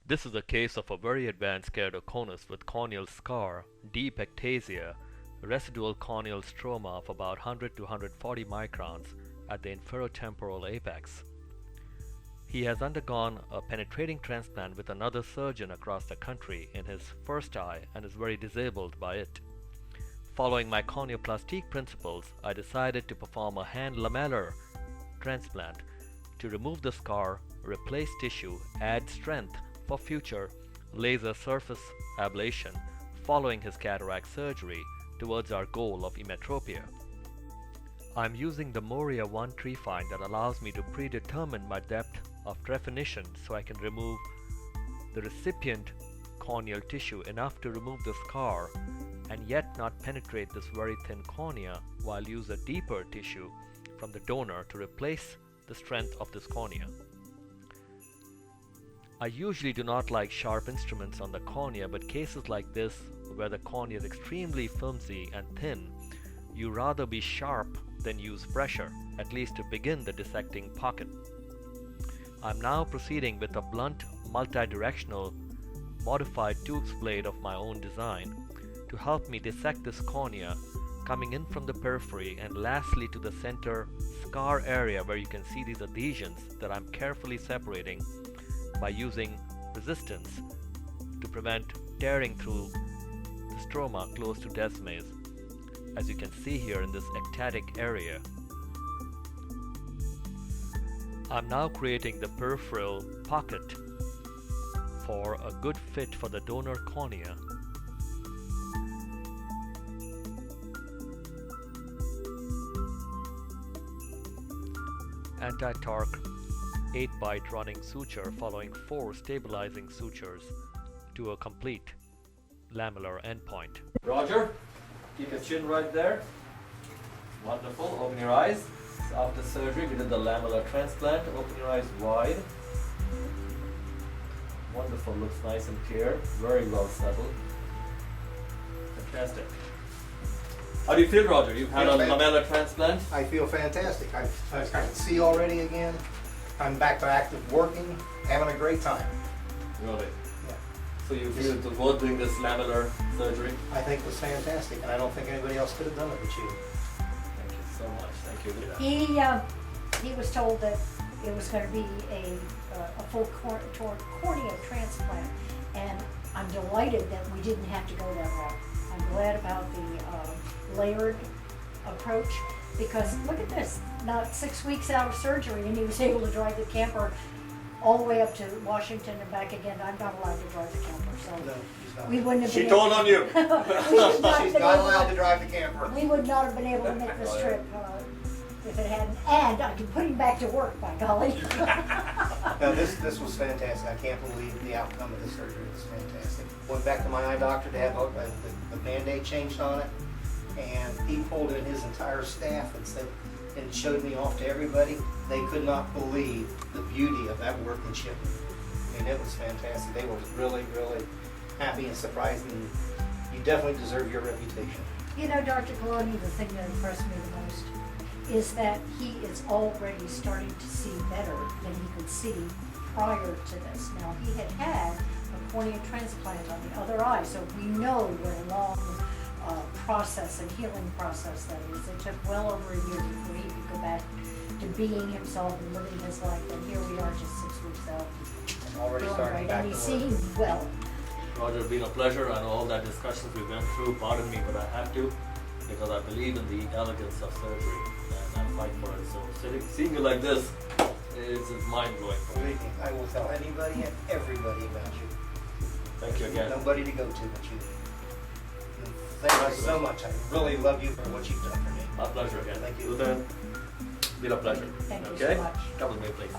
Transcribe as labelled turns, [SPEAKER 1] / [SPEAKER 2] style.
[SPEAKER 1] This is a case of a very advanced keratoconus with corneal scar, deep ectasia, residual corneal stroma of about 100 to 140 microns at the inferotemporal apex. He has undergone a penetrating transplant with another surgeon across the country in his first eye and is very disabled by it. Following my corneoplastic principles, I decided to perform a hand lamellar transplant to remove the scar, replace tissue, add strength for future laser surface ablation following his cataract surgery towards our goal of emmetropia. I'm using the Moria 1 tree find that allows me to predetermine my depth of definition so I can remove the recipient corneal tissue enough to remove the scar and yet not penetrate this very thin cornea, while use a deeper tissue from the donor to replace the strength of this cornea. I usually do not like sharp instruments on the cornea, but cases like this where the cornea is extremely flimsy and thin, you rather be sharp than use pressure, at least to begin the dissecting pocket. I'm now proceeding with a blunt multi-directional modified tooth blade of my own design to help me dissect this cornea, coming in from the periphery and lastly to the center scar area where you can see these adhesions that I'm carefully separating by using resistance to prevent tearing through the stroma close to desmes, as you can see here in this ectatic area. I'm now creating the peripheral pocket for a good fit for the donor cornea. Anti-torque 8-bite running suture following 4 stabilizing sutures to a complete lamellar endpoint. Roger, keep your chin right there. Wonderful. Open your eyes. After surgery, we did the lamellar transplant. Open your eyes wide. Wonderful. Looks nice and clear. Very well settled. Fantastic. How do you feel, Roger? You've had a lamellar transplant?
[SPEAKER 2] I feel fantastic. I can see already again. I'm back to active working, having a great time.
[SPEAKER 1] Really?
[SPEAKER 2] Yeah.
[SPEAKER 1] So you feel it was worth doing this lamellar surgery?
[SPEAKER 2] I think it was fantastic, and I don't think anybody else could have done it but you.
[SPEAKER 1] Thank you so much. Thank you.
[SPEAKER 3] He was told that it was going to be a full cornea transplant, and I'm delighted that we didn't have to go that route. I'm glad about the layered approach, because look at this, not 6 weeks out of surgery and he was able to drive the camper all the way up to Washington and back again. I'm not allowed to drive the camper, so
[SPEAKER 2] No, she's not.
[SPEAKER 3] we wouldn't have been
[SPEAKER 1] She told on you.
[SPEAKER 3] we would not
[SPEAKER 2] She's
[SPEAKER 3] been
[SPEAKER 2] not
[SPEAKER 3] able
[SPEAKER 2] allowed to
[SPEAKER 3] to,
[SPEAKER 2] drive the camper.
[SPEAKER 3] we would not have been able to make this trip if it hadn't, and I could put him back to work, by golly.
[SPEAKER 2] No, this was fantastic. I can't believe the outcome of the surgery. It was fantastic. Went back to my eye doctor to have the Band-Aid changed on it, and he pulled in his entire staff and said, and showed me off to everybody. They could not believe the beauty of that workmanship. I mean, it was fantastic. They were really, really happy and surprised, and you definitely deserve your reputation.
[SPEAKER 3] You know, Dr. Gulani, the thing that impressed me the most is that he is already starting to see better than he could see prior to this. Now, he had had a cornea transplant on the other eye, so we know what a long process and healing process that is. It took well over a year before he could go back to being himself and living his life, and here we are just 6 weeks out.
[SPEAKER 2] I'm already starting back
[SPEAKER 3] and
[SPEAKER 2] to
[SPEAKER 3] he's
[SPEAKER 2] work.
[SPEAKER 3] seeing well.
[SPEAKER 1] Roger, it's been a pleasure. I know all that discussions we went through, pardon me, but I have to, because I believe in the elegance of surgery and I fight for it. So seeing you like this is mind-blowing for me.
[SPEAKER 2] Believe me, I will tell anybody and everybody about you.
[SPEAKER 1] Thank you again.
[SPEAKER 2] Nobody to go to but you. Thank you so much. I really love you for what you've done for me.
[SPEAKER 1] My pleasure again.
[SPEAKER 2] Thank you.
[SPEAKER 1] Lieutenant, it's been a pleasure.
[SPEAKER 3] Thank you
[SPEAKER 1] okay?
[SPEAKER 3] so much.
[SPEAKER 1] Come with me, please.